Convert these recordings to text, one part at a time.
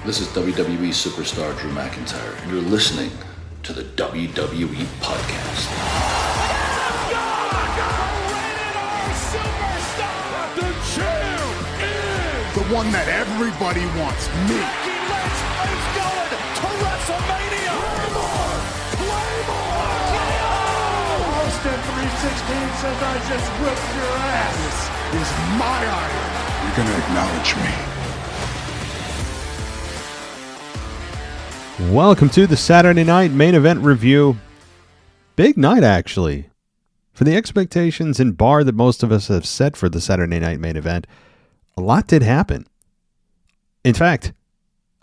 This is WWE superstar Drew McIntyre, and you're listening to the WWE Podcast. The champ is the one that everybody wants, me. It's going to WrestleMania. Claymore! Austin 316 says I just whipped your ass. This is my iron. You're going to acknowledge me. Welcome to the Saturday Night Main Event Review. Big night, actually. For the expectations and bar that most of us have set for the Saturday Night Main Event, a lot did happen. In fact,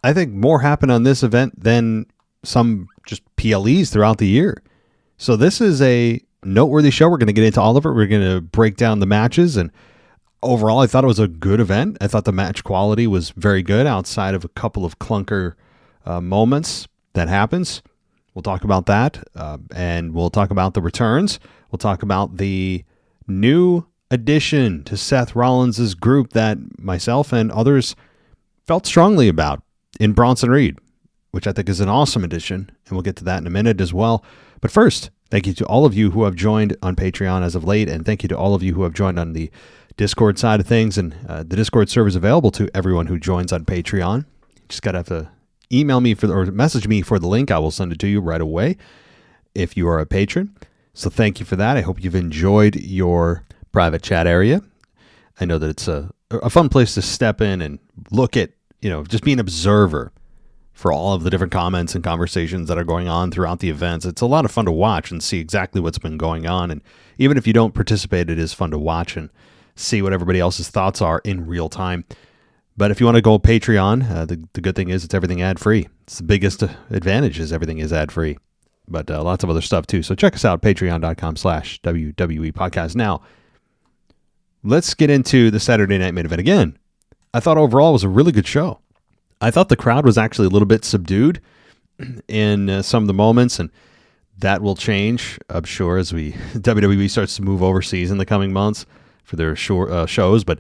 I think more happened on this event than some just PLEs throughout the year. So this is a noteworthy show. We're going to get into all of it. We're going to break down the matches, and overall, I thought it was a good event. I thought the match quality was very good outside of a couple of clunker moments that happens. We'll talk about that, and we'll talk about the returns. We'll talk about the new addition to Seth Rollins' group that myself and others felt strongly about in Bronson Reed, which I think is an awesome addition, and we'll get to that in a minute as well. But first, thank you to all of you who have joined on Patreon as of late, and thank you to all of you who have joined on the Discord side of things, and the Discord server is available to everyone who joins on Patreon. You just got to have to email me or message me for the link. I will send it to you right away if you are a patron. So thank you for that. I hope you've enjoyed your private chat area. I know that it's a fun place to step in and look at, just be an observer for all of the different comments and conversations that are going on throughout the events. It's a lot of fun to watch and see exactly what's been going on. And even if you don't participate, it is fun to watch and see what everybody else's thoughts are in real time. But if you want to go Patreon, the good thing is it's everything ad-free. It's the biggest advantage is everything is ad-free. But lots of other stuff too. So check us out, patreon.com/WWE Podcast. Now, let's get into the Saturday Night Main Event again. I thought overall it was a really good show. I thought the crowd was actually a little bit subdued in some of the moments, and that will change, I'm sure, as WWE starts to move overseas in the coming months for their shows. But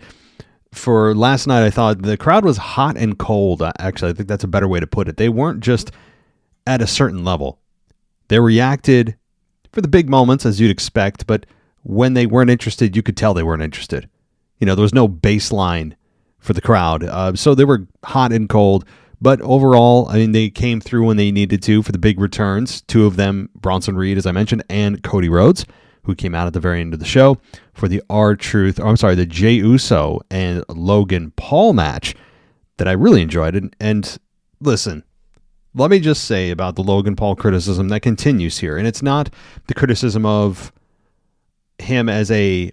for last night, I thought the crowd was hot and cold. Actually, I think that's a better way to put it. They weren't just at a certain level. They reacted for the big moments, as you'd expect, but when they weren't interested, you could tell they weren't interested. There was no baseline for the crowd. So they were hot and cold, but overall, they came through when they needed to for the big returns. Two of them, Bronson Reed, as I mentioned, and Cody Rhodes, who came out at the very end of the show for the the Jey Uso and Logan Paul match that I really enjoyed. And listen, let me just say about the Logan Paul criticism that continues here, and it's not the criticism of him as in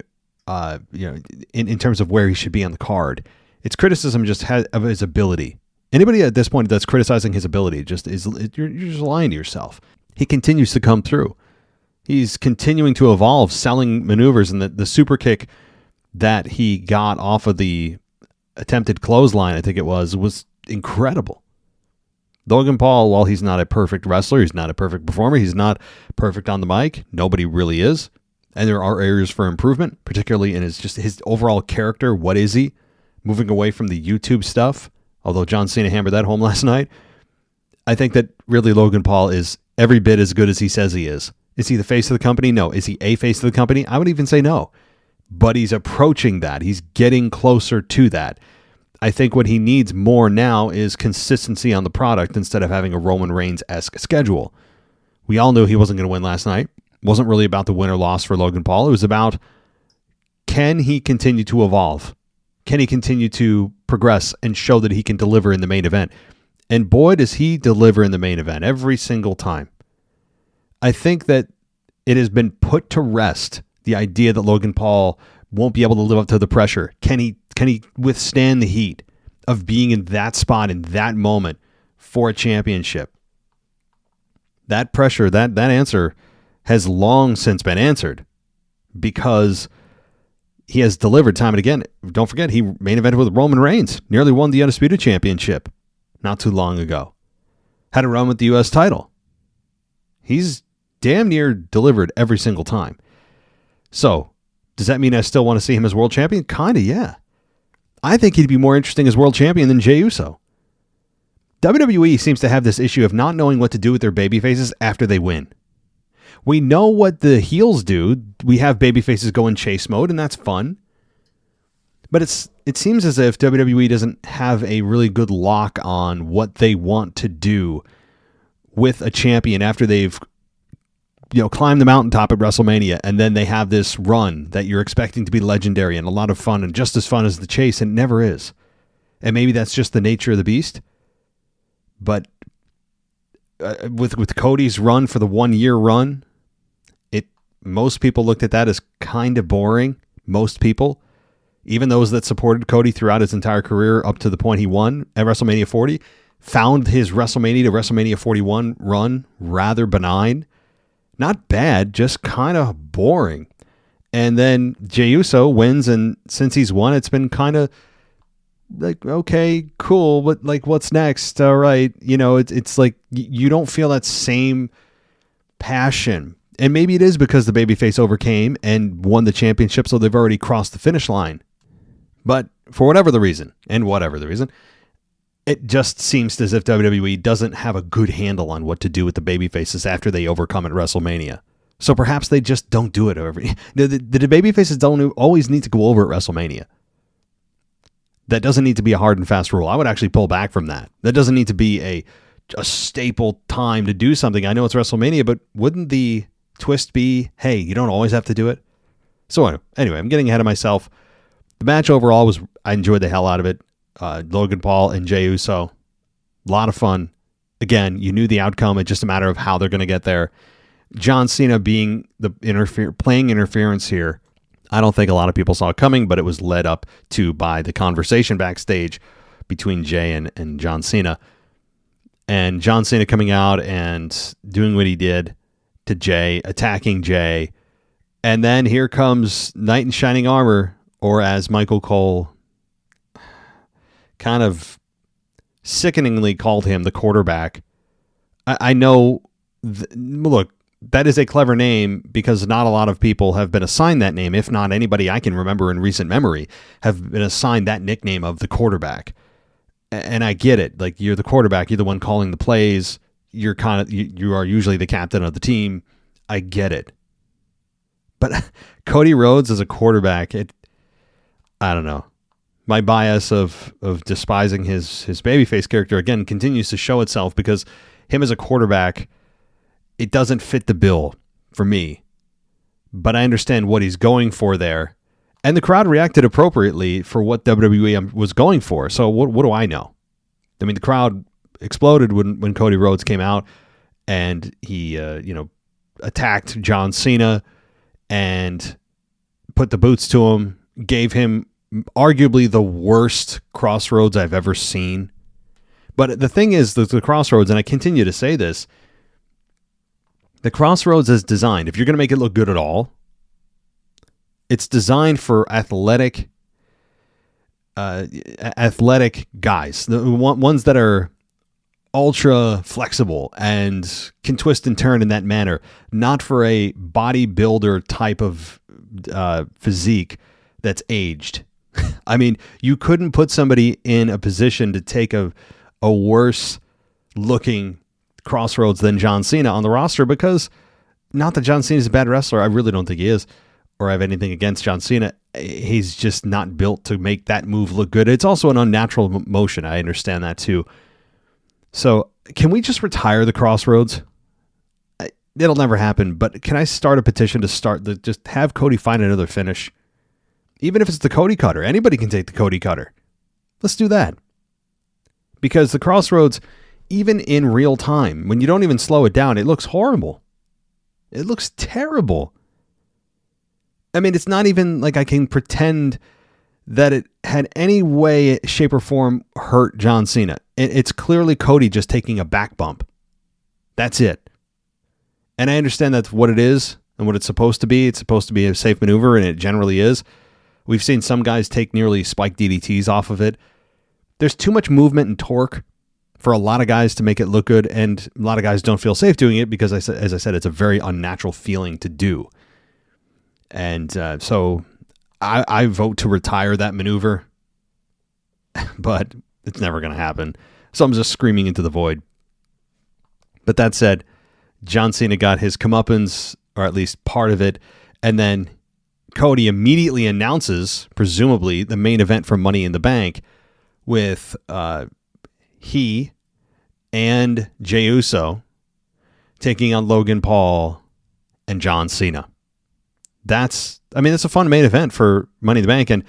terms of where he should be on the card. It's criticism just of his ability. Anybody at this point that's criticizing his ability you're just lying to yourself. He continues to come through. He's continuing to evolve, selling maneuvers, and the super kick that he got off of the attempted clothesline, I think it was incredible. Logan Paul, while he's not a perfect wrestler, he's not a perfect performer, he's not perfect on the mic. Nobody really is. And there are areas for improvement, particularly in his overall character. What is he? Moving away from the YouTube stuff, although John Cena hammered that home last night. I think that really Logan Paul is every bit as good as he says he is. Is he the face of the company? No. Is he a face of the company? I would even say no. But he's approaching that. He's getting closer to that. I think what he needs more now is consistency on the product instead of having a Roman Reigns-esque schedule. We all knew he wasn't going to win last night. It wasn't really about the win or loss for Logan Paul. It was about, can he continue to evolve? Can he continue to progress and show that he can deliver in the main event? And boy, does he deliver in the main event every single time. I think that it has been put to rest, the idea that Logan Paul won't be able to live up to the pressure. Can he withstand the heat of being in that spot in that moment for a championship? That pressure, that answer has long since been answered because he has delivered time and again. Don't forget, he main evented with Roman Reigns, nearly won the Undisputed Championship not too long ago. Had a run with the U.S. title. He's damn near delivered every single time. So, does that mean I still want to see him as world champion? Kind of, yeah. I think he'd be more interesting as world champion than Jey Uso. WWE seems to have this issue of not knowing what to do with their babyfaces after they win. We know what the heels do. We have babyfaces go in chase mode, and that's fun. But it seems as if WWE doesn't have a really good lock on what they want to do with a champion after they've climbed the mountaintop at WrestleMania, and then they have this run that you're expecting to be legendary and a lot of fun and just as fun as the chase, and it never is. And maybe that's just the nature of the beast. But with Cody's run for the 1 year run, most people looked at that as kind of boring. Most people, even those that supported Cody throughout his entire career up to the point he won at WrestleMania 40, found his WrestleMania to WrestleMania 41 run rather benign. Not bad, just kind of boring. And then Jey Uso wins, and since he's won, it's been kind of like, okay, cool, but like, what's next? All right. It's like you don't feel that same passion. And maybe it is because the babyface overcame and won the championship, so they've already crossed the finish line. But for whatever the reason, it just seems as if WWE doesn't have a good handle on what to do with the babyfaces after they overcome at WrestleMania. So perhaps they just don't do it the babyfaces don't always need to go over at WrestleMania. That doesn't need to be a hard and fast rule. I would actually pull back from that. That doesn't need to be a staple time to do something. I know it's WrestleMania, but wouldn't the twist be, hey, you don't always have to do it? So anyway, I'm getting ahead of myself. The match overall I enjoyed the hell out of it. Logan Paul and Jey Uso, a lot of fun. Again, you knew the outcome. It's just a matter of how they're going to get there. John Cena being playing interference here. I don't think a lot of people saw it coming, but it was led up to by the conversation backstage between Jey and John Cena. And John Cena coming out and doing what he did to Jey, attacking Jey. And then here comes Knight in Shining Armor, or as Michael Cole kind of sickeningly called him, the quarterback. I know, look, that is a clever name because not a lot of people have been assigned that name, if not anybody I can remember in recent memory, have been assigned that nickname of the quarterback. And I get it. Like, you're the quarterback, you're the one calling the plays, you are usually the captain of the team. I get it. But Cody Rhodes as a quarterback, I don't know. My bias of despising his babyface character again continues to show itself because him as a quarterback, it doesn't fit the bill for me. But I understand what he's going for there. And the crowd reacted appropriately for what WWE was going for. So what do I know? I mean, the crowd exploded when Cody Rhodes came out and he attacked John Cena and put the boots to him, gave him arguably the worst crossroads I've ever seen. But the thing is, the crossroads, and I continue to say this, the crossroads is designed, if you're going to make it look good at all, it's designed for athletic guys, the ones that are ultra flexible and can twist and turn in that manner, not for a bodybuilder type of physique that's aged. I mean, you couldn't put somebody in a position to take a worse looking crossroads than John Cena on the roster, because not that John Cena is a bad wrestler. I really don't think he is, or I have anything against John Cena. He's just not built to make that move look good. It's also an unnatural motion. I understand that too. So can we just retire the crossroads? It'll never happen, but can I start a petition to just have Cody find another finish? Even if it's the Cody cutter, anybody can take the Cody cutter. Let's do that. Because the crossroads, even in real time, when you don't even slow it down, it looks horrible. It looks terrible. I mean, it's not even like I can pretend that it had any way, shape, or form hurt John Cena. It's clearly Cody just taking a back bump. That's it. And I understand that's what it is and what it's supposed to be. It's supposed to be a safe maneuver, and it generally is. We've seen some guys take nearly spike DDTs off of it. There's too much movement and torque for a lot of guys to make it look good, and a lot of guys don't feel safe doing it because, as I said, it's a very unnatural feeling to do. And so I vote to retire that maneuver. But It's never going to happen. So I'm just screaming into the void. But that said, John Cena got his comeuppance, or at least part of it, and then Cody immediately announces, presumably, the main event for Money in the Bank with he and Jey Uso taking on Logan Paul and John Cena. It's a fun main event for Money in the Bank, and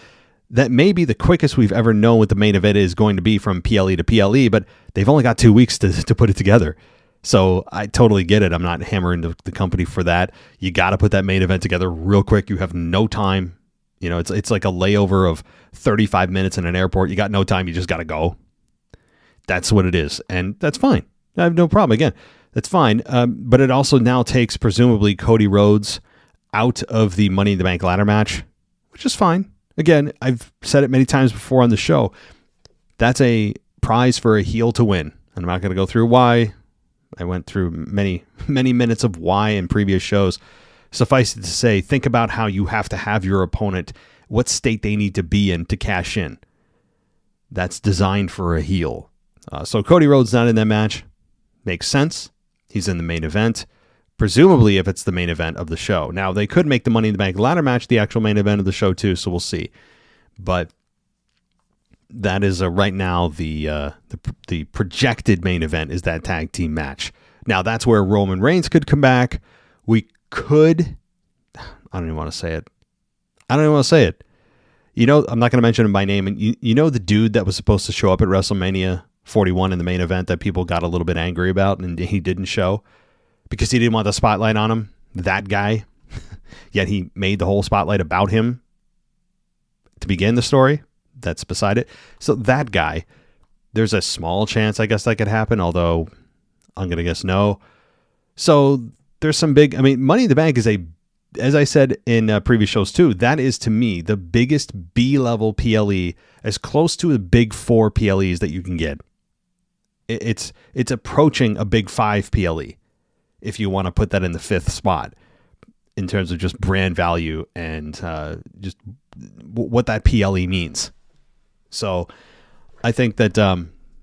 that may be the quickest we've ever known what the main event is going to be from PLE to PLE, but they've only got 2 weeks to put it together. So I totally get it. I'm not hammering the company for that. You got to put that main event together real quick. You have no time. It's like a layover of 35 minutes in an airport. You got no time. You just got to go. That's what it is. And that's fine. I have no problem. Again, that's fine. But it also now takes, presumably, Cody Rhodes out of the Money in the Bank ladder match, which is fine. Again, I've said it many times before on the show. That's a prize for a heel to win. I'm not going to go through why. I went through many, many minutes of why in previous shows. Suffice it to say, think about how you have to have your opponent, what state they need to be in to cash in. That's designed for a heel. So Cody Rhodes not in that match. Makes sense. He's in the main event. Presumably, if it's the main event of the show. Now, they could make the Money in the Bank ladder match the actual main event of the show too, so we'll see. But that is right now the projected main event is that tag team match. Now, that's where Roman Reigns could come back. We could... I don't even want to say it. I'm not going to mention him by name. And you know the dude that was supposed to show up at WrestleMania 41 in the main event that people got a little bit angry about and he didn't show because he didn't want the spotlight on him? That guy. Yet he made the whole spotlight about him to begin the story. That's beside it. So that guy, there's a small chance, I guess, that could happen, although I'm going to guess no. So there's some big, Money in the Bank is as I said in previous shows too, that is to me the biggest B-level PLE, as close to the big 4 PLEs that you can get. It's approaching a big 5 PLE, if you want to put that in the 5th spot in terms of just brand value and just what that PLE means. So I think that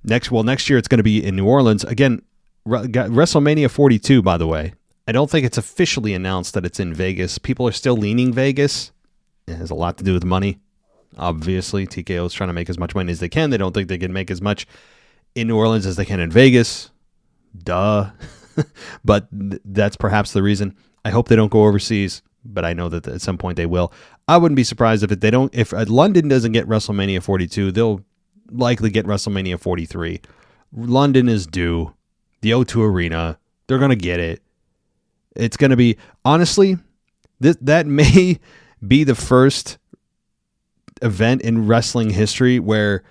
next year it's going to be in New Orleans. Again, WrestleMania 42, by the way. I don't think it's officially announced that it's in Vegas. People are still leaning Vegas. It has a lot to do with money. Obviously, TKO is trying to make as much money as they can. They don't think they can make as much in New Orleans as they can in Vegas. Duh. But that's perhaps the reason. I hope they don't go overseas, but I know that at some point they will. I wouldn't be surprised if London doesn't get WrestleMania 42, they'll likely get WrestleMania 43. London is due. The O2 Arena, they're going to get it. It's going to be, honestly, that may be the first event in wrestling history where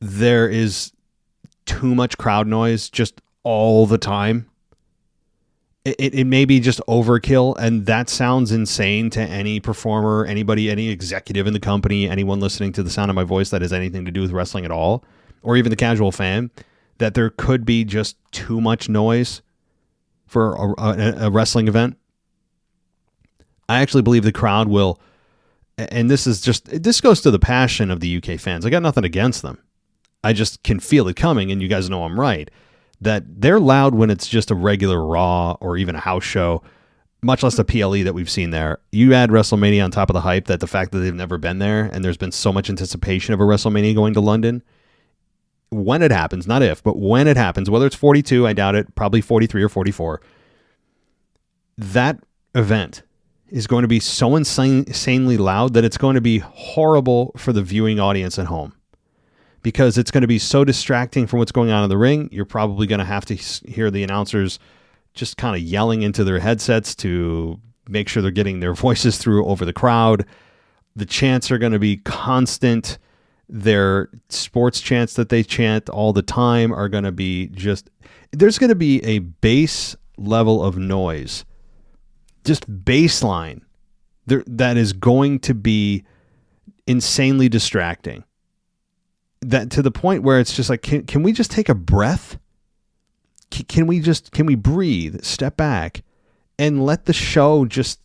there is too much crowd noise just all the time. It may be just overkill, and that sounds insane to any performer, anybody, any executive in the company, anyone listening to the sound of my voice that has anything to do with wrestling at all, or even the casual fan, that there could be just too much noise for a wrestling event. I actually believe the crowd will, and this goes to the passion of the UK fans. I got nothing against them. I just can feel it coming, and you guys know I'm right. That they're loud when it's just a regular Raw or even a house show, much less a PLE that we've seen there. You add WrestleMania on top of the hype, that the fact that they've never been there and there's been so much anticipation of a WrestleMania going to London. When it happens, not if, but when it happens, whether it's 42, I doubt it, probably 43 or 44, that event is going to be so insanely loud that it's going to be horrible for the viewing audience at home. Because it's going to be so distracting from what's going on in the ring. You're probably going to have to hear the announcers just kind of yelling into their headsets to make sure they're getting their voices through over the crowd. The chants are going to be constant. Their sports chants that they chant all the time are going to be just... There's going to be a base level of noise, just baseline, that is going to be insanely distracting. That to the point where it's just like, can we just take a breath? Can we breathe, step back, and let the show just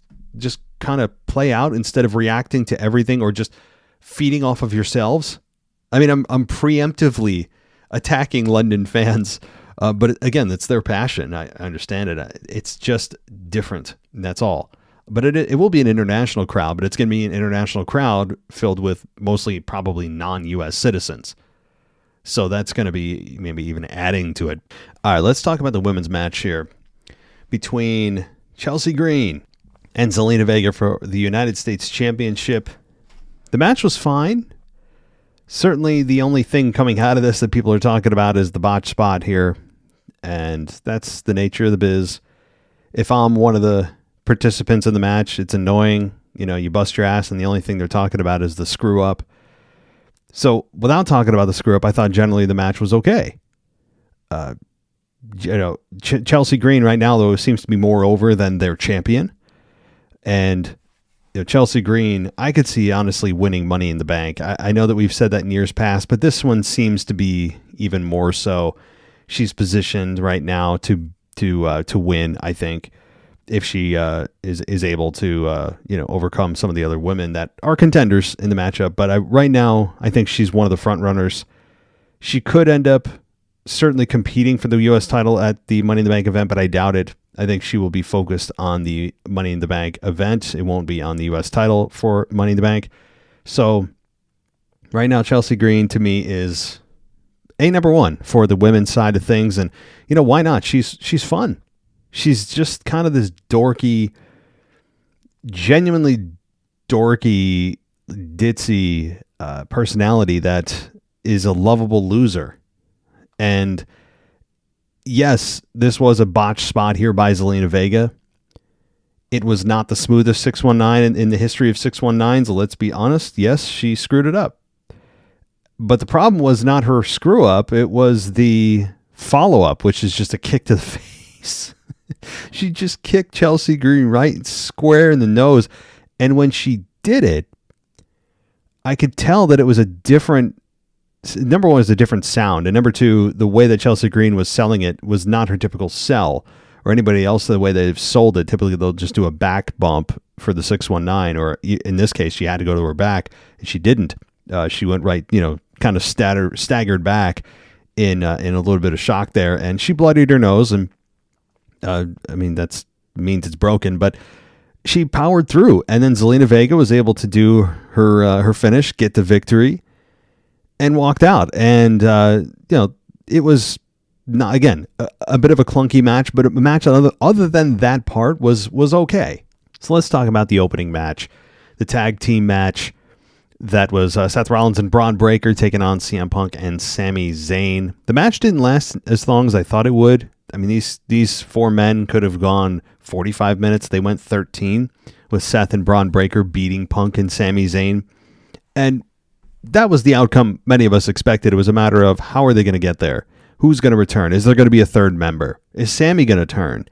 kind of play out instead of reacting to everything or just feeding off of yourselves? I mean, I'm preemptively attacking London fans, but again, it's their passion. I understand it. It's just different. And that's all. But it will be an international crowd, but it's going to be an international crowd filled with mostly probably non-U.S. citizens. So that's going to be maybe even adding to it. All right, let's talk about the women's match here between Chelsea Green and Zelina Vega for the United States Championship. The match was fine. Certainly the only thing coming out of this that people are talking about is the botch spot here. And that's the nature of the biz. If I'm one of the participants in the match, it's annoying. You know, you bust your ass and the only thing they're talking about is the screw up. So without talking about the screw up, I thought generally the match was okay. Chelsea Green right now, though, seems to be more over than their champion. And Chelsea Green, I could see honestly winning Money in the Bank. I know that we've said that in years past, but this one seems to be even more so. She's positioned right now to win, I think, if she is able to overcome some of the other women that are contenders in the matchup. But right now, I think she's one of the front runners. She could end up certainly competing for the U.S. title at the Money in the Bank event, but I doubt it. I think she will be focused on the Money in the Bank event. It won't be on the U.S. title for Money in the Bank. So right now, Chelsea Green to me is number one for the women's side of things. And, why not? She's fun. She's just kind of this dorky, genuinely dorky, ditzy personality that is a lovable loser. And yes, this was a botched spot here by Zelina Vega. It was not the smoothest 619 in the history of 619s. Let's be honest. Yes, she screwed it up. But the problem was not her screw up. It was the follow up, which is just a kick to the face. She just kicked Chelsea Green right square in the nose. And when she did it, I could tell that it was a different, number one, was a different sound. And number two, the way that Chelsea Green was selling it was not her typical sell, or anybody else the way they've sold it. Typically, they'll just do a back bump for the 619, or in this case, she had to go to her back, and she didn't. She went right, kind of staggered back in a little bit of shock there, and she bloodied her nose, and that means it's broken, but she powered through, and then Zelina Vega was able to do her finish, get the victory, and walked out. And it was not, again, a bit of a clunky match, but a match other than that part was okay. So let's talk about the opening match, the tag team match. That was Seth Rollins and Bron Breakker taking on CM Punk and Sami Zayn. The match didn't last as long as I thought it would. I mean, these four men could have gone 45 minutes. They went 13 with Seth and Bron Breakker beating Punk and Sami Zayn. And that was the outcome many of us expected. It was a matter of how are they going to get there? Who's going to return? Is there going to be a third member? Is Sami going to turn?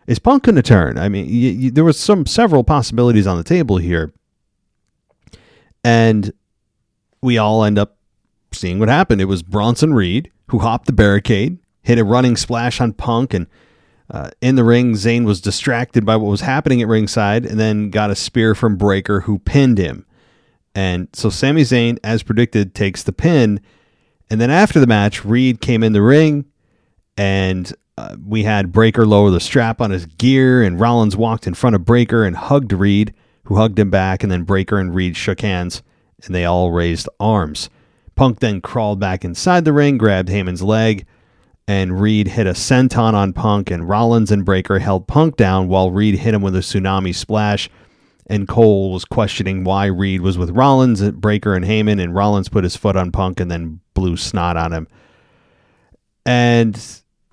Is Punk going to turn? I mean, there was several possibilities on the table here. And we all end up seeing what happened. It was Bronson Reed who hopped the barricade, hit a running splash on Punk, and in the ring, Zayn was distracted by what was happening at ringside and then got a spear from Breakker, who pinned him. And so Sami Zayn, as predicted, takes the pin. And then after the match, Reed came in the ring, and we had Breakker lower the strap on his gear, and Rollins walked in front of Breakker and hugged Reed, who hugged him back, and then Breakker and Reed shook hands, and they all raised arms. Punk then crawled back inside the ring, grabbed Heyman's leg, and Reed hit a senton on Punk, and Rollins and Breakker held Punk down while Reed hit him with a tsunami splash, and Cole was questioning why Reed was with Rollins, Breakker, and Heyman, and Rollins put his foot on Punk and then blew snot on him. And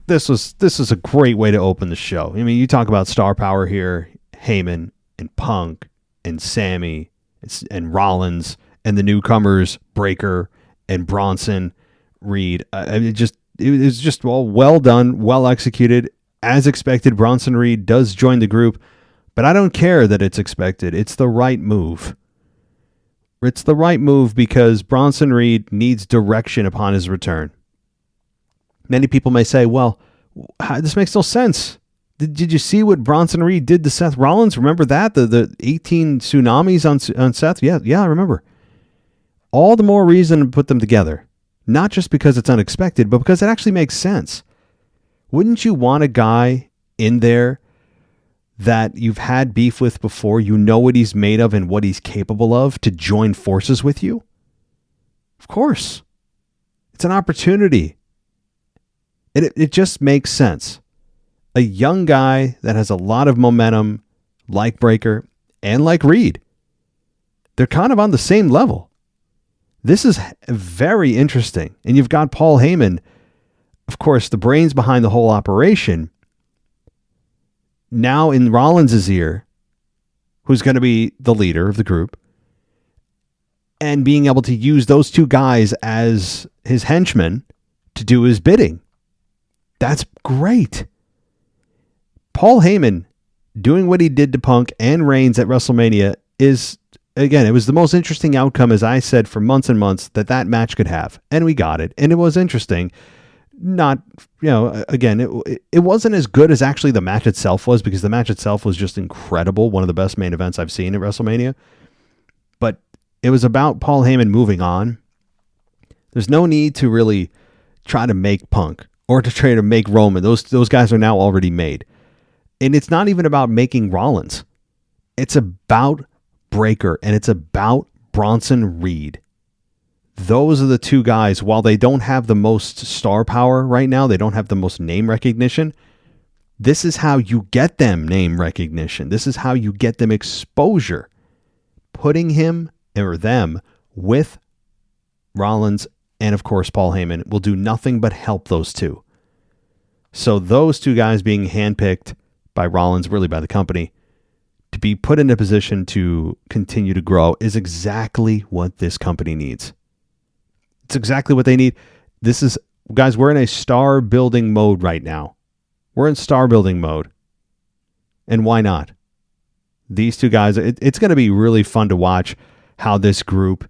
this was a great way to open the show. I mean, you talk about star power here, Heyman and Punk and Sami and Rollins and the newcomers, Breakker and Bronson Reed. It was just all well done, well executed. As expected, Bronson Reed does join the group, but I don't care that it's expected. It's the right move. It's the right move because Bronson Reed needs direction upon his return. Many people may say, well, this makes no sense. Did you see what Bronson Reed did to Seth Rollins? Remember that? The 18 tsunamis on Seth? Yeah, I remember. all the more reason to put them together. Not just because it's unexpected, but because it actually makes sense. Wouldn't you want a guy in there that you've had beef with before, you know what he's made of and what he's capable of, to join forces with you? Of course. It's an opportunity. It just makes sense. A young guy that has a lot of momentum, like Breakker and like Reed, they're kind of on the same level. This is very interesting. And you've got Paul Heyman, of course, the brains behind the whole operation, now in Rollins' ear, who's going to be the leader of the group, and being able to use those two guys as his henchmen to do his bidding. That's great. Paul Heyman doing what he did to Punk and Reigns at WrestleMania is, again, it was the most interesting outcome, as I said, for months and months, that match could have. And we got it. And it was interesting. Not, again, it wasn't as good as actually the match itself was, because the match itself was just incredible. One of the best main events I've seen at WrestleMania. But it was about Paul Heyman moving on. There's no need to really try to make Punk or to try to make Roman. Those guys are now already made. And it's not even about making Rollins. It's about Breakker, and it's about Bronson Reed. Those are the two guys. While they don't have the most star power right now, they don't have the most name recognition, this is how you get them name recognition. This is how you get them exposure. Putting him or them with Rollins and, of course, Paul Heyman will do nothing but help those two. So those two guys being handpicked by Rollins, really by the company, to be put in a position to continue to grow is exactly what this company needs. It's exactly what they need. This is, guys, we're in a star building mode right now. We're in star building mode. And why not? These two guys, it's going to be really fun to watch how this group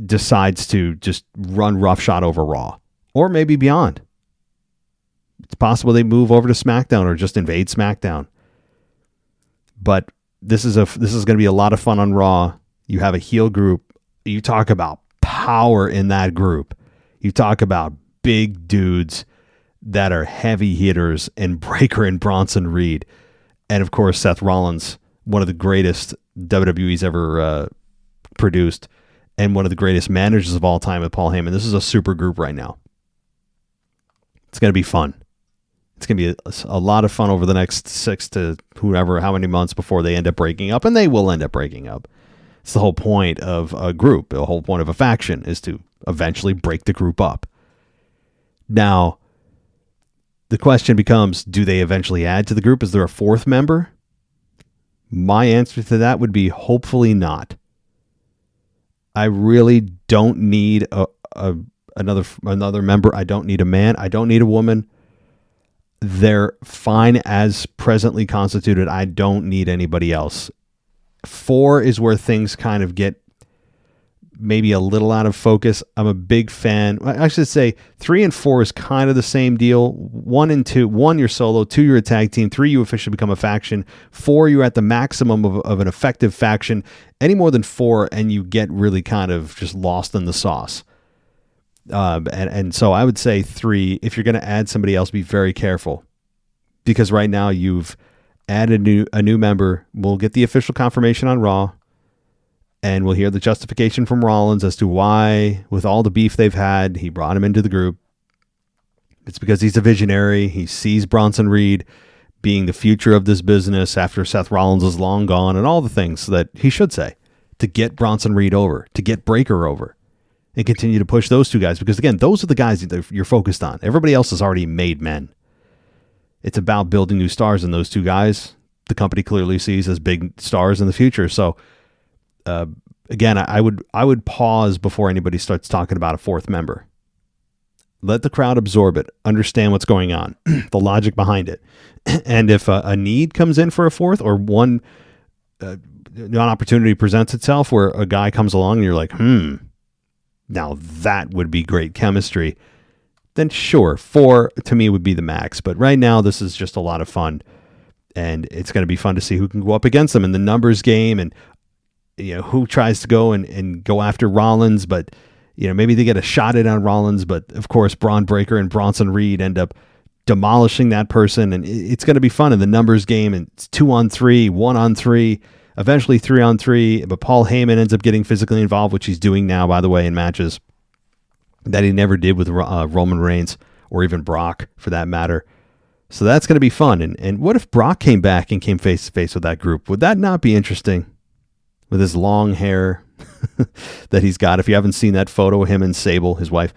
decides to just run roughshod over Raw, or maybe beyond. It's possible they move over to SmackDown or just invade SmackDown. But this is going to be a lot of fun on Raw. You have a heel group. You talk about power in that group. You talk about big dudes that are heavy hitters, and Breakker and Bronson Reed. And of course, Seth Rollins, one of the greatest WWE's ever produced, and one of the greatest managers of all time with Paul Heyman. This is a super group right now. It's going to be fun. It's going to be a lot of fun over the next 6 to how many months before they end up breaking up, and they will end up breaking up. It's the whole point of a group. The whole point of a faction is to eventually break the group up. Now, the question becomes, do they eventually add to the group? Is there a fourth member? My answer to that would be hopefully not. I really don't need another member. I don't need a man. I don't need a woman. They're fine as presently constituted. I don't need anybody else. 4 is where things kind of get maybe a little out of focus. I'm a big fan. I should say 3 and 4 is kind of the same deal. 1 and 2, 1 you're solo, 2 you're a tag team, 3 you officially become a faction, 4 you're at the maximum of an effective faction. Any more than 4 and you get really kind of just lost in the sauce. And so I would say 3, if you're going to add somebody else, be very careful, because right now you've added a new member. We'll get the official confirmation on Raw, and we'll hear the justification from Rollins as to why, with all the beef they've had, he brought him into the group. It's because he's a visionary. He sees Bronson Reed being the future of this business after Seth Rollins is long gone, and all the things that he should say to get Bronson Reed over, to get Breakker over, and continue to push those two guys, because, again, those are the guys that you're focused on. Everybody else has already made men. It's about building new stars, and those two guys the company clearly sees as big stars in the future. So, again, I would pause before anybody starts talking about a fourth member. Let the crowd absorb it, understand what's going on, the logic behind it. And if a need comes in for a fourth, or an opportunity presents itself where a guy comes along and you're like, now that would be great chemistry, then sure, 4 to me would be the max. But right now, this is just a lot of fun, and it's going to be fun to see who can go up against them in the numbers game. And who tries to go and go after Rollins, but maybe they get a shot in on Rollins, but of course Braun Breaker and Bronson Reed end up demolishing that person, and it's going to be fun in the numbers game. And it's 2-on-3, 1-on-3, eventually 3-on-3. But Paul Heyman ends up getting physically involved, which he's doing now, by the way, in matches that he never did with Roman Reigns or even Brock, for that matter. So that's going to be fun. And what if Brock came back and came face to face with that group? Would that not be interesting? With his long hair that he's got. If you haven't seen that photo, him and Sable, his wife,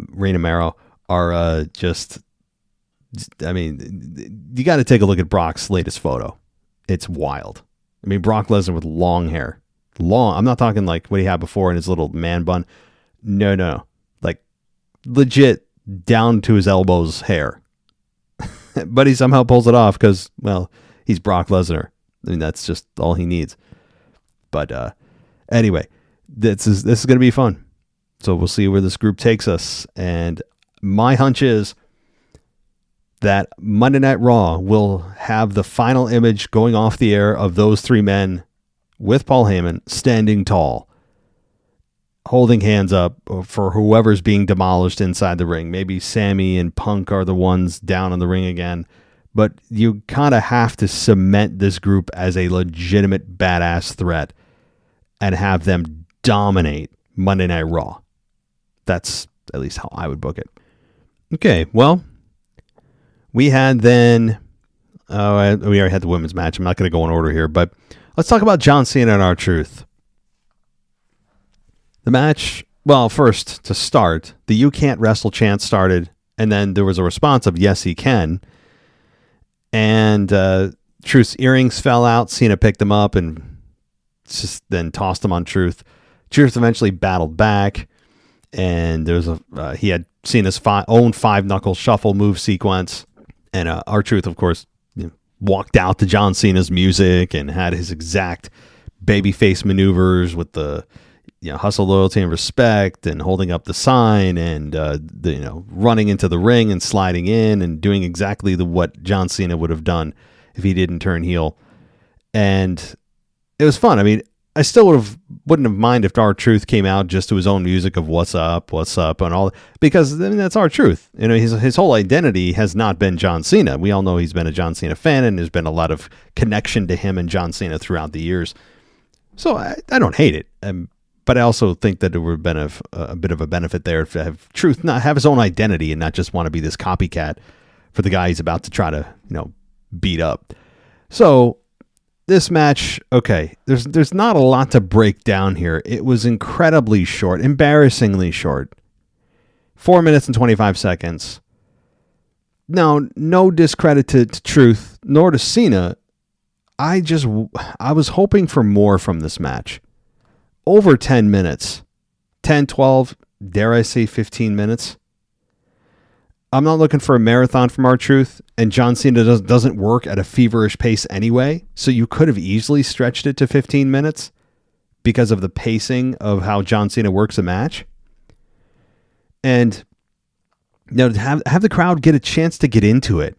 Reyna Mero, are you got to take a look at Brock's latest photo. It's wild. Brock Lesnar with long hair. Long. I'm not talking like what he had before in his little man bun. No. Like legit down to his elbows hair. But he somehow pulls it off because, well, he's Brock Lesnar. That's just all he needs. But anyway, this is going to be fun. So we'll see where this group takes us. And my hunch is that Monday Night Raw will have the final image going off the air of those three men with Paul Heyman standing tall, holding hands up for whoever's being demolished inside the ring. Maybe Sammy and Punk are the ones down in the ring again. But you kind of have to cement this group as a legitimate badass threat and have them dominate Monday Night Raw. That's at least how I would book it. Okay, well, we had then, we already had the women's match. I'm not going to go in order here, but let's talk about John Cena and R-Truth. The match, well, first, to start, the "You Can't Wrestle" chant started, and then there was a response of "Yes, he can." And Truth's earrings fell out. Cena picked them up and just then tossed them on Truth. Truth eventually battled back, and there was he had Cena's own 5-knuckle shuffle move sequence. And R-Truth, of course, walked out to John Cena's music and had his exact babyface maneuvers with the hustle, loyalty, and respect, and holding up the sign, and running into the ring and sliding in and doing exactly what John Cena would have done if he didn't turn heel. And it was fun. I still wouldn't have minded if R-Truth came out just to his own music of what's up, and all, because that's R-Truth. His whole identity has not been John Cena. We all know he's been a John Cena fan, and there's been a lot of connection to him and John Cena throughout the years. So I don't hate it. But I also think that it would have been a bit of a benefit there to have Truth not have his own identity and not just want to be this copycat for the guy he's about to try to, beat up. So this match, okay, there's not a lot to break down here. It was incredibly short, embarrassingly short. 4 minutes and 25 seconds. Now, no discredit to Truth, nor to Cena. I was hoping for more from this match. Over 10 minutes. 10, 12, dare I say 15 minutes. I'm not looking for a marathon from R-Truth, and John Cena doesn't work at a feverish pace anyway, so you could have easily stretched it to 15 minutes because of the pacing of how John Cena works a match. And have the crowd get a chance to get into it.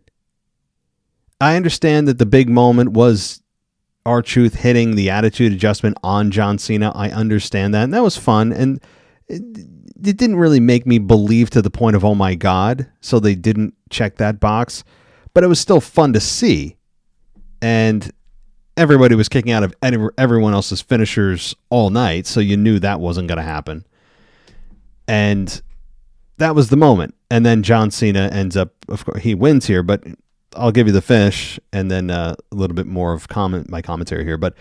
I understand that the big moment was R-Truth hitting the attitude adjustment on John Cena. I understand that, and that was fun, and it didn't really make me believe to the point of, oh my God, so they didn't check that box, but it was still fun to see, and everybody was kicking out of everyone else's finishers all night, so you knew that wasn't going to happen, and that was the moment. And then John Cena ends up, of course, he wins here, but I'll give you the finish and then a little bit more of my commentary here. But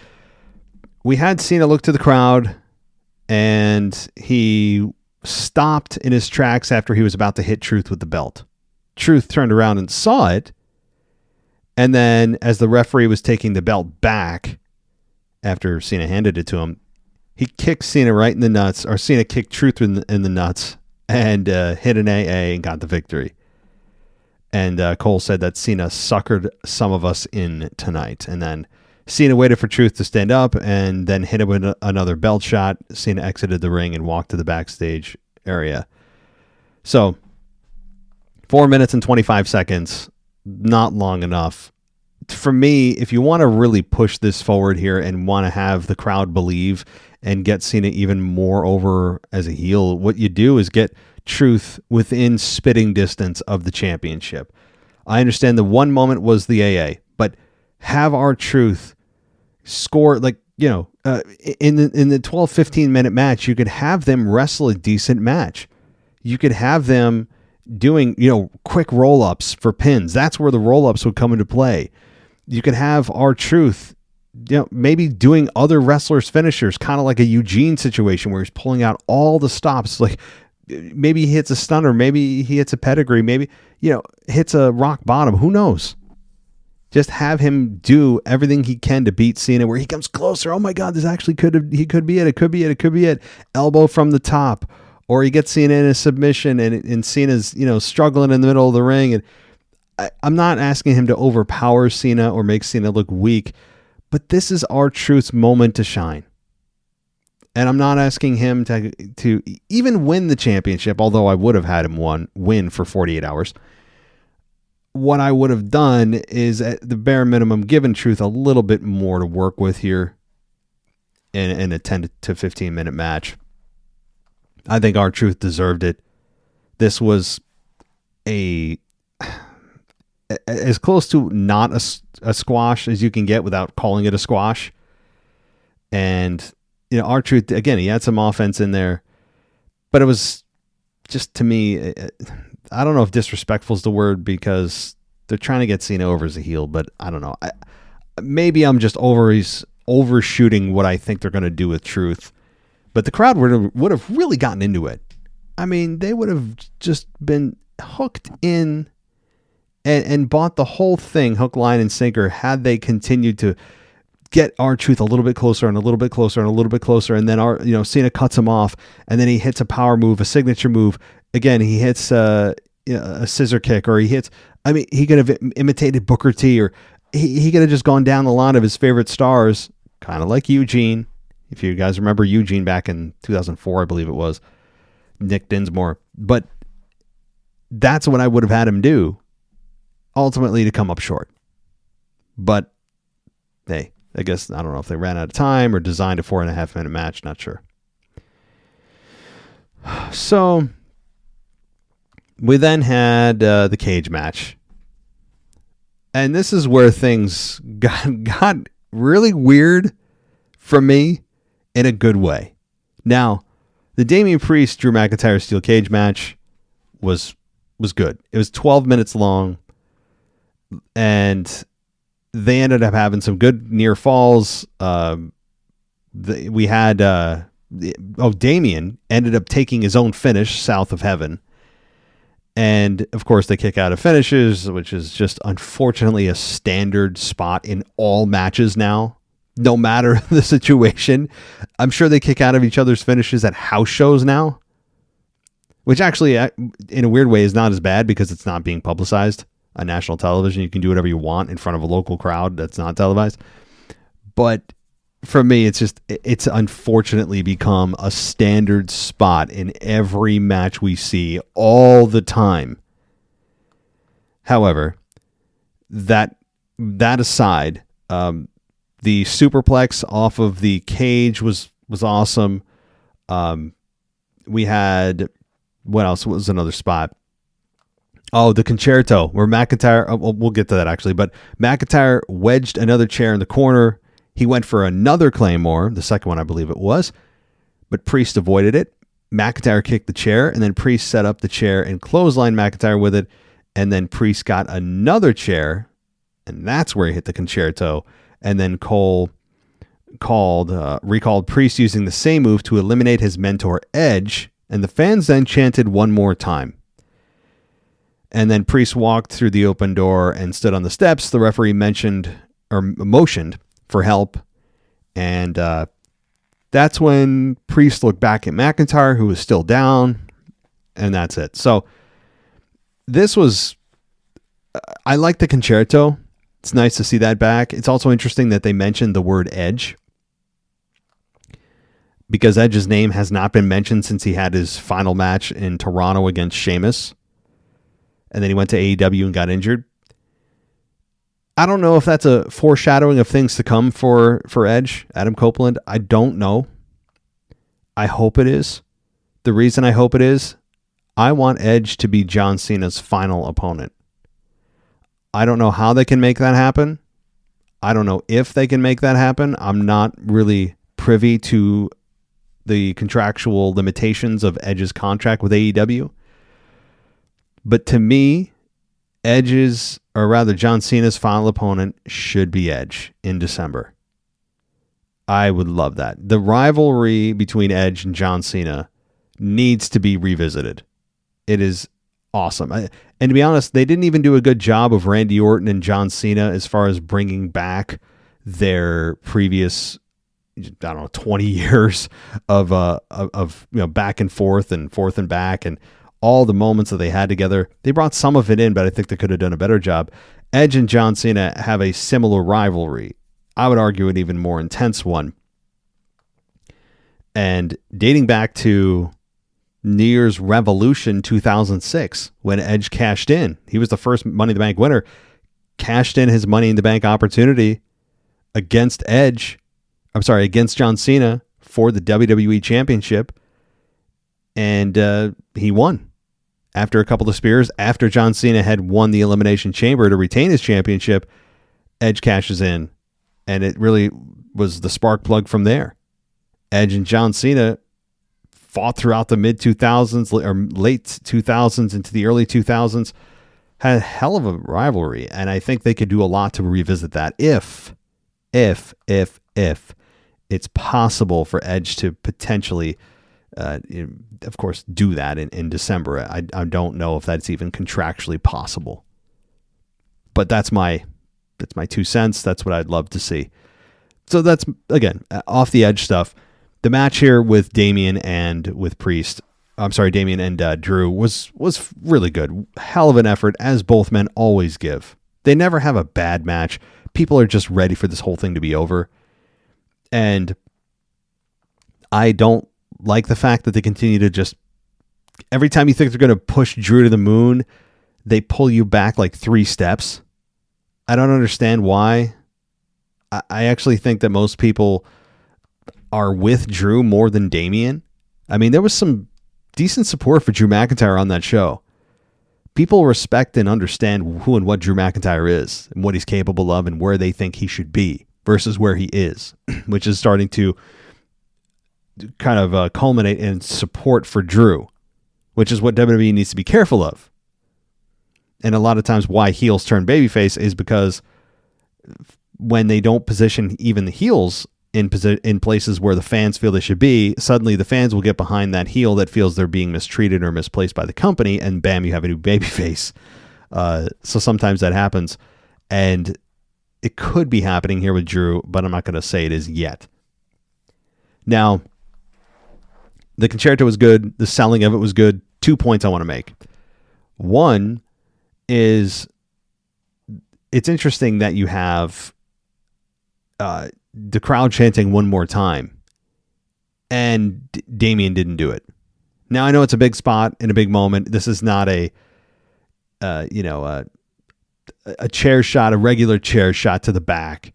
we had Cena look to the crowd, and he stopped in his tracks after he was about to hit Truth with the belt. Truth turned around and saw it, and then as the referee was taking the belt back after Cena handed it to him, he kicked Cena right in the nuts, or Cena kicked Truth in the nuts and hit an AA and got the victory. And Cole said that Cena suckered some of us in tonight. And then Cena waited for Truth to stand up and then hit him with another belt shot. Cena exited the ring and walked to the backstage area. So 4 minutes and 25 seconds, not long enough for me, if you want to really push this forward here and want to have the crowd believe and get Cena even more over as a heel, what you do is get Truth within spitting distance of the championship. I understand the one moment was the AA, but have R-Truth score, like, you know, in the 12-15 minute match, you could have them wrestle a decent match. You could have them doing, you know, quick roll-ups for pins. That's where the roll-ups would come into play. You could have R-Truth, you know, maybe doing other wrestlers' finishers, kind of like a Eugene situation where he's pulling out all the stops. Like maybe he hits a stunner, maybe he hits a pedigree, maybe, you know, hits a rock bottom. Who knows? Just have him do everything he can to beat Cena, where he comes closer. Oh my God, this actually he could be it. It could be it. It could be it. Elbow from the top, or he gets Cena in a submission, and Cena's, you know, struggling in the middle of the ring. And I'm not asking him to overpower Cena or make Cena look weak, but this is R-Truth's moment to shine. And I'm not asking him to even win the championship, although I would have had him win for 48 hours. What I would have done is, at the bare minimum, given Truth a little bit more to work with here in a 10 to 15 minute match. I think R-Truth deserved it. This was as close to not a squash as you can get without calling it a squash. And, you know, R-Truth, again, he had some offense in there, but it was just, to me, I don't know if disrespectful is the word, because they're trying to get Cena over as a heel, but I don't know. Maybe I'm just overshooting what I think they're going to do with Truth. But the crowd would have really gotten into it. I mean, they would have just been hooked in and bought the whole thing, hook, line, and sinker, had they continued to get R-Truth a little bit closer and a little bit closer and a little bit closer. And then Cena cuts him off, and then he hits a power move, a signature move. Again, he hits a scissor kick, or he could have imitated Booker T, or he could have just gone down the line of his favorite stars, kind of like Eugene. If you guys remember Eugene back in 2004, I believe it was, Nick Dinsmore. But that's what I would have had him do, ultimately to come up short. But hey, I guess, I don't know if they ran out of time or designed a 4.5 minute match, not sure. So we then had the cage match. And this is where things got really weird for me in a good way. Now, the Damian Priest Drew McIntyre steel cage match was good. It was 12 minutes long, and they ended up having some good near falls. We had Damian ended up taking his own finish, South of Heaven. And, of course, they kick out of finishes, which is just, unfortunately, a standard spot in all matches now, no matter the situation. I'm sure they kick out of each other's finishes at house shows now, which actually, in a weird way, is not as bad because it's not being publicized on national television. You can do whatever you want in front of a local crowd that's not televised. But for me, it's unfortunately become a standard spot in every match we see all the time. However, that aside, the superplex off of the cage was awesome. We had, what else was another spot? Oh, the concerto where McIntyre, we'll get to that actually, but McIntyre wedged another chair in the corner. He went for another Claymore, the second one I believe it was, but Priest avoided it. McIntyre kicked the chair, and then Priest set up the chair and clotheslined McIntyre with it, and then Priest got another chair, and that's where he hit the concerto, and then Cole recalled Priest using the same move to eliminate his mentor Edge, and the fans then chanted one more time. And then Priest walked through the open door and stood on the steps. The referee motioned for help, and that's when Priest looked back at McIntyre, who was still down, and that's it. So this was, I like the concerto. It's nice to see that back. It's also interesting that they mentioned the word Edge, because Edge's name has not been mentioned since he had his final match in Toronto against Sheamus, and then he went to AEW and got injured. I don't know if that's a foreshadowing of things to come for Edge, Adam Copeland. I don't know. I hope it is. The reason I hope it is, I want Edge to be John Cena's final opponent. I don't know how they can make that happen. I don't know if they can make that happen. I'm not really privy to the contractual limitations of Edge's contract with AEW. But to me, John Cena's final opponent should be Edge in December. I would love that. The rivalry between Edge and John Cena needs to be revisited. It is awesome. And to be honest, they didn't even do a good job of Randy Orton and John Cena as far as bringing back their previous, 20 years of back and forth and back and all the moments that they had together. They brought some of it in, but I think they could have done a better job. Edge and John Cena have a similar rivalry. I would argue an even more intense one. And dating back to New Year's Revolution 2006, when Edge cashed in. He was the first Money in the Bank winner, cashed in his Money in the Bank opportunity against John Cena for the WWE Championship. And he won. After a couple of spears, after John Cena had won the Elimination Chamber to retain his championship, Edge cashes in. And it really was the spark plug from there. Edge and John Cena fought throughout the mid-2000s or late 2000s into the early 2000s. Had a hell of a rivalry. And I think they could do a lot to revisit that if it's possible for Edge to potentially, of course, do that in December. I don't know if that's even contractually possible. But that's my 2 cents. That's what I'd love to see. So that's, again, off the Edge stuff. The match here with Damian and Drew was really good. Hell of an effort, as both men always give. They never have a bad match. People are just ready for this whole thing to be over. And I don't like the fact that they continue to just, every time you think they're going to push Drew to the moon, they pull you back like 3 steps. I don't understand why. I actually think that most people are with Drew more than Damian. I mean, there was some decent support for Drew McIntyre on that show. People respect and understand who and what Drew McIntyre is and what he's capable of and where they think he should be versus where he is, which is starting to kind of culminate in support for Drew, which is what WWE needs to be careful of. And a lot of times why heels turn babyface is because when they don't position even the heels in places where the fans feel they should be, suddenly the fans will get behind that heel that feels they're being mistreated or misplaced by the company, and bam, you have a new babyface. So sometimes that happens, and it could be happening here with Drew, but I'm not going to say it is yet. Now, the concerto was good. The selling of it was good. 2 points I want to make. One is, it's interesting that you have the crowd chanting one more time, and Damian didn't do it. Now I know it's a big spot in a big moment. This is not a chair shot, a regular chair shot to the back.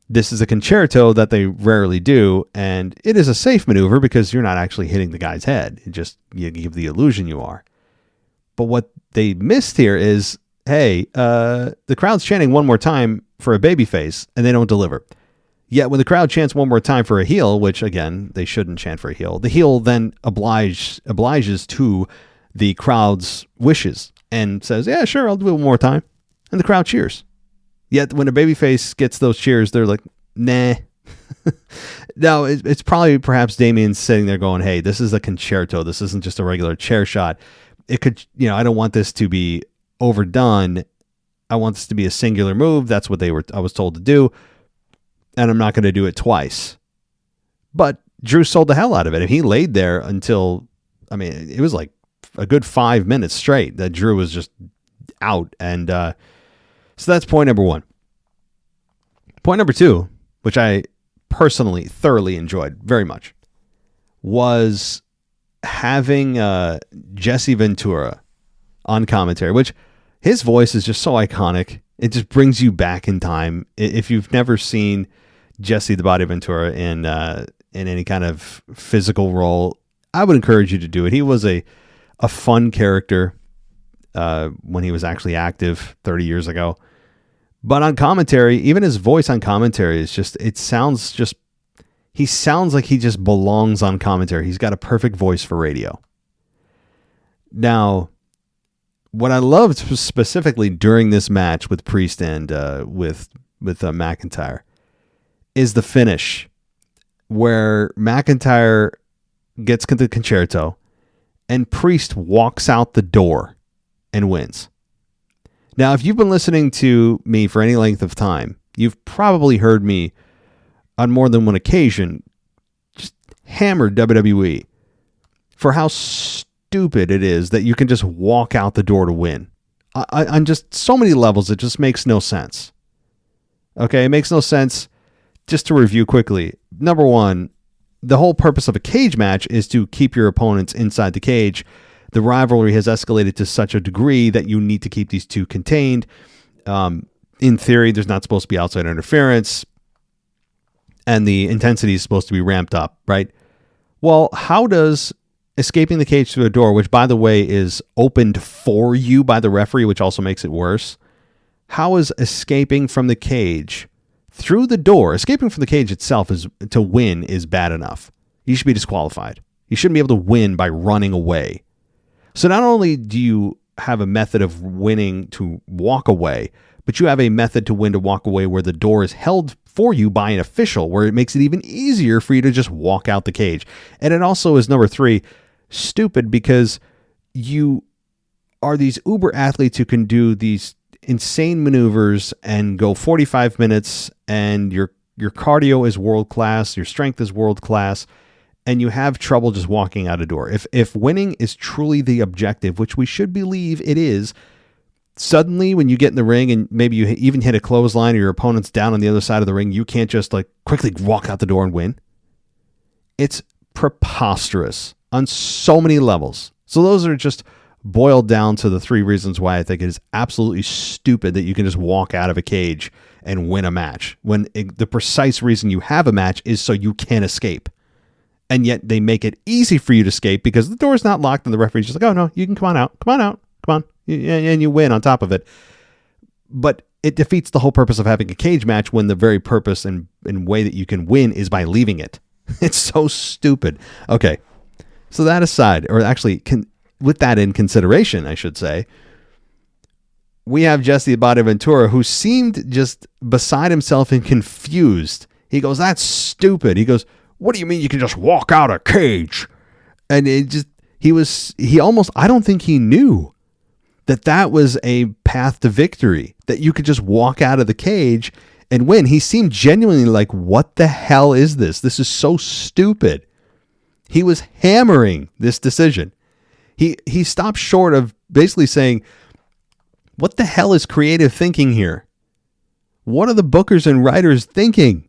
This is a concerto that they rarely do, and it is a safe maneuver because you're not actually hitting the guy's head. You give the illusion you are. But what they missed here is, hey, the crowd's chanting one more time for a babyface, and they don't deliver. Yet when the crowd chants one more time for a heel, which again, they shouldn't chant for a heel, the heel then obliges to the crowd's wishes and says, yeah, sure, I'll do it one more time. And the crowd cheers. Yet when a babyface gets those cheers, they're like, nah. Now, it's probably perhaps Damian sitting there going, hey, this is a concerto. This isn't just a regular chair shot. It could, I don't want this to be overdone. I want this to be a singular move. That's what I was told to do. And I'm not going to do it twice. But Drew sold the hell out of it. And he laid there until, it was like a good 5 minutes straight that Drew was just out. And so that's point number one. Point number two, which I personally thoroughly enjoyed very much, was having Jesse Ventura on commentary, which His voice is just so iconic. It just brings you back in time. If you've never seen Jesse the Body Ventura in any kind of physical role, I would encourage you to do it. He was a fun character when he was actually active 30 years ago. But on commentary, even his voice on commentary is just, he sounds like he just belongs on commentary. He's got a perfect voice for radio. Now, what I loved specifically during this match with Priest and with McIntyre is the finish where McIntyre gets the concerto and Priest walks out the door and wins. Now, if you've been listening to me for any length of time, you've probably heard me on more than one occasion just hammer WWE for how stupid it is that you can just walk out the door to win. On just so many levels, it just makes no sense. Okay, it makes no sense. Just to review quickly, number one, the whole purpose of a cage match is to keep your opponents inside the cage. The rivalry has escalated to such a degree that you need to keep these two contained. In theory, there's not supposed to be outside interference, and the intensity is supposed to be ramped up, right? Well, how does escaping the cage through a door, which, by the way, is opened for you by the referee, which also makes it worse, how is escaping from the cage through the door, escaping from the cage itself to win is bad enough? You should be disqualified. You shouldn't be able to win by running away. So not only do you have a method of winning to walk away, but you have a method to win to walk away where the door is held for you by an official, where it makes it even easier for you to just walk out the cage. And it also is, number three, stupid because you are these uber athletes who can do these insane maneuvers and go 45 minutes, and your cardio is world class, your strength is world class, and you have trouble just walking out a door. If winning is truly the objective, which we should believe it is, suddenly when you get in the ring and maybe you even hit a clothesline or your opponent's down on the other side of the ring, you can't just like quickly walk out the door and win. It's preposterous on so many levels. So those are just boiled down to the three reasons why I think it is absolutely stupid that you can just walk out of a cage and win a match when the precise reason you have a match is so you can escape. And yet they make it easy for you to escape because the door is not locked and the referee's just like, oh no, you can come on out. And you win on top of it. But it defeats the whole purpose of having a cage match when the very purpose and way that you can win is by leaving it. It's so stupid. Okay. So that aside, or actually with that in consideration, I should say, we have Jesse the Body Ventura, who seemed just beside himself and confused. He goes, that's stupid. He goes, what do you mean you can just walk out a cage? And I don't think he knew that was a path to victory, that you could just walk out of the cage and win. He seemed genuinely like, what the hell is this? This is so stupid. He was hammering this decision. He stopped short of basically saying, what the hell is creative thinking here? What are the bookers and writers thinking?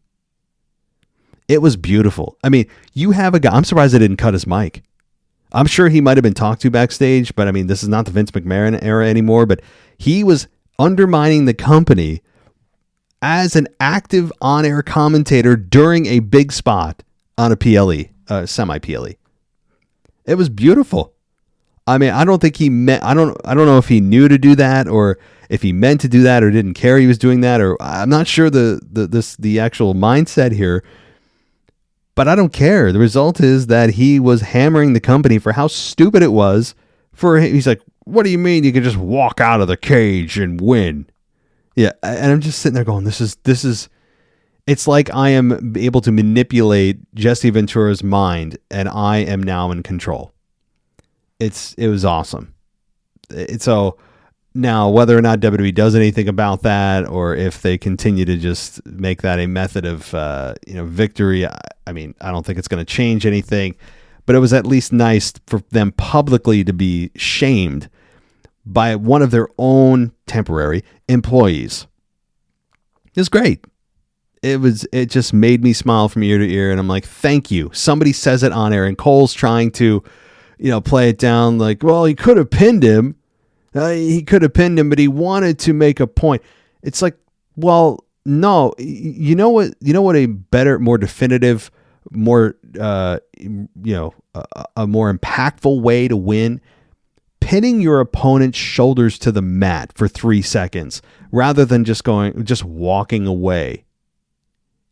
It was beautiful. I mean, you have a guy, I'm surprised they didn't cut his mic. I'm sure he might have been talked to backstage, but I mean, this is not the Vince McMahon era anymore, but he was undermining the company as an active on-air commentator during a big spot on a PLE, semi-PLE. It was beautiful. I mean, I don't think he meant, I don't know if he knew to do that or if he meant to do that or didn't care he was doing that, or I'm not sure the actual mindset here. But I don't care. The result is that he was hammering the company for how stupid it was. He's like, what do you mean you can just walk out of the cage and win? Yeah, and I'm just sitting there going, this is. It's like I am able to manipulate Jesse Ventura's mind, and I am now in control. It was awesome. So now, whether or not WWE does anything about that, or if they continue to just make that a method of victory, I mean, I don't think it's going to change anything. But it was at least nice for them publicly to be shamed by one of their own temporary employees. It was great. It just made me smile from ear to ear, and I'm like, thank you. Somebody says it on air, and Cole's trying to, play it down like, well, he could have pinned him. He could have pinned him, but he wanted to make a point. It's like, well, no. You know what a better, more definitive, more a more impactful way to win? Pinning your opponent's shoulders to the mat for 3 seconds rather than just walking away.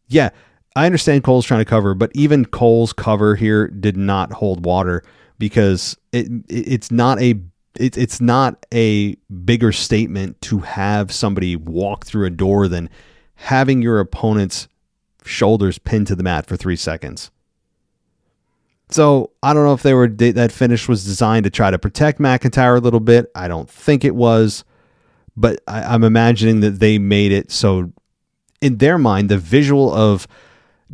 Yeah, I understand Cole's trying to cover, but even Cole's cover here did not hold water because it's not a bigger statement to have somebody walk through a door than having your opponent's shoulders pinned to the mat for 3 seconds. So I don't know if that finish was designed to try to protect McIntyre a little bit. I don't think it was, but I'm imagining that they made it so in their mind, the visual of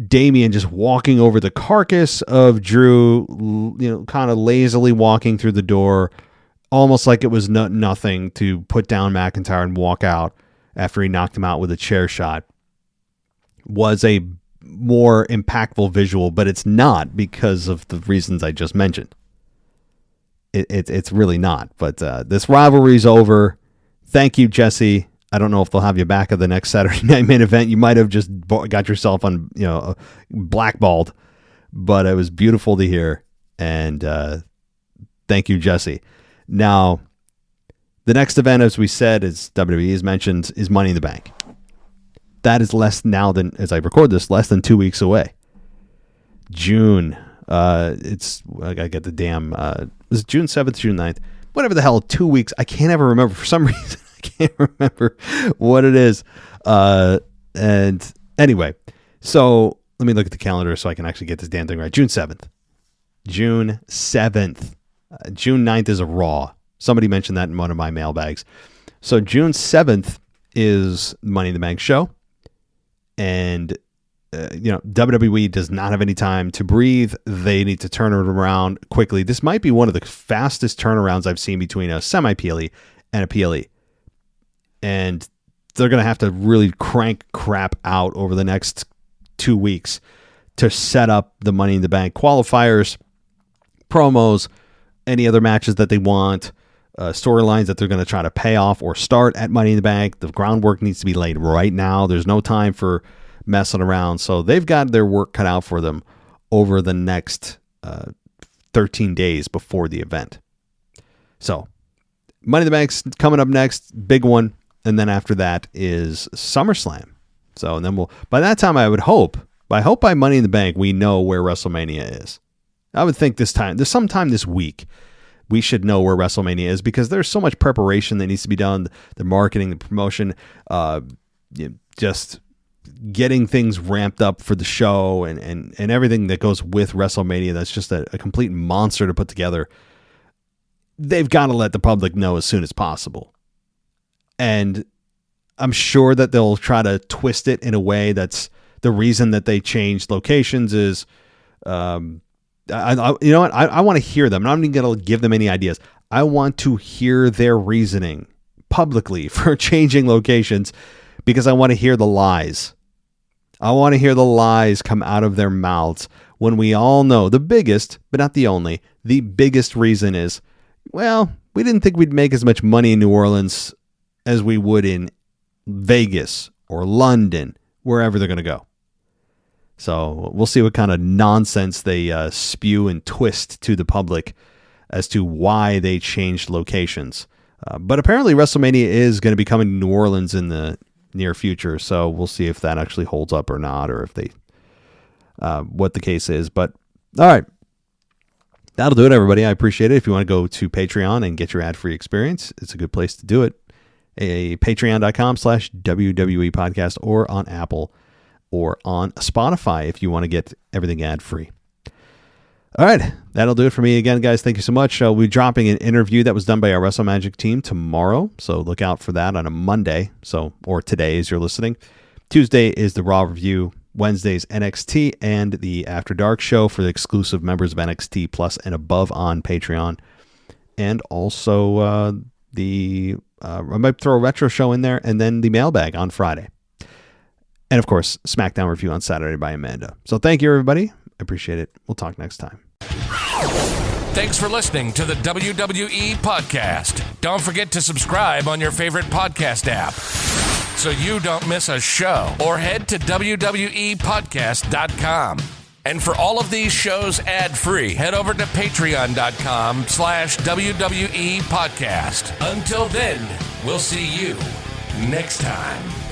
Damian just walking over the carcass of Drew, kind of lazily walking through the door, almost like it was nothing to put down McIntyre and walk out after he knocked him out with a chair shot, was a more impactful visual, but it's not because of the reasons I just mentioned. It's really not. But this rivalry's over. Thank you, Jesse. I don't know if they'll have you back at the next Saturday Night Main Event. You might have just got yourself on, blackballed, but it was beautiful to hear. And thank you, Jesse. Now, the next event, as we said, as WWE has mentioned, is Money in the Bank. That is as I record this, less than 2 weeks away. June. I gotta get the damn, is it June 7th, June 9th? Whatever the hell, 2 weeks. I can't ever remember for some reason. I can't remember what it is. And anyway, so let me look at the calendar so I can actually get this damn thing right. June 7th. June 7th. June 9th is a Raw. Somebody mentioned that in one of my mailbags. So June 7th is Money in the Bank show. And, WWE does not have any time to breathe. They need to turn it around quickly. This might be one of the fastest turnarounds I've seen between a semi-PLE and a PLE. And they're going to have to really crank crap out over the next 2 weeks to set up the Money in the Bank qualifiers, promos, any other matches that they want, storylines that they're going to try to pay off or start at Money in the Bank. The groundwork needs to be laid right now. There's no time for messing around. So they've got their work cut out for them over the next 13 days before the event. So Money in the Bank's coming up next, big one. And then after that is SummerSlam. So, and then by that time, I hope by Money in the Bank, we know where WrestleMania is. I would think there's sometime this week, we should know where WrestleMania is because there's so much preparation that needs to be done. The marketing, the promotion, just getting things ramped up for the show and everything that goes with WrestleMania. That's just a complete monster to put together. They've got to let the public know as soon as possible. And I'm sure that they'll try to twist it in a way that's the reason that they changed locations is, you know what? I want to hear them. I'm not even going to give them any ideas. I want to hear their reasoning publicly for changing locations because I want to hear the lies. I want to hear the lies come out of their mouths when we all know the biggest, but not the only, the biggest reason is, well, we didn't think we'd make as much money in New Orleans as we would in Vegas or London, wherever they're going to go. So we'll see what kind of nonsense they spew and twist to the public as to why they changed locations. But apparently WrestleMania is going to be coming to New Orleans in the near future. So we'll see if that actually holds up or not, or if they, what the case is. But all right. That'll do it, everybody. I appreciate it. If you want to go to Patreon and get your ad-free experience, it's a good place to do it. Patreon.com/WWE podcast or on Apple or on Spotify if you want to get everything ad-free. All right. That'll do it for me. Again, guys, thank you so much. We'll be dropping an interview that was done by our WrestleMagic team tomorrow. So look out for that on a Monday. Or today as you're listening. Tuesday is the Raw review. Wednesday's NXT and the After Dark show for the exclusive members of NXT Plus and above on Patreon. And also I might throw a retro show in there and then the mailbag on Friday. And of course, SmackDown review on Saturday by Amanda. So thank you, everybody. I appreciate it. We'll talk next time. Thanks for listening to the WWE Podcast. Don't forget to subscribe on your favorite podcast app so you don't miss a show, or head to WWEpodcast.com. And for all of these shows ad-free, head over to patreon.com/WWE Podcast. Until then, we'll see you next time.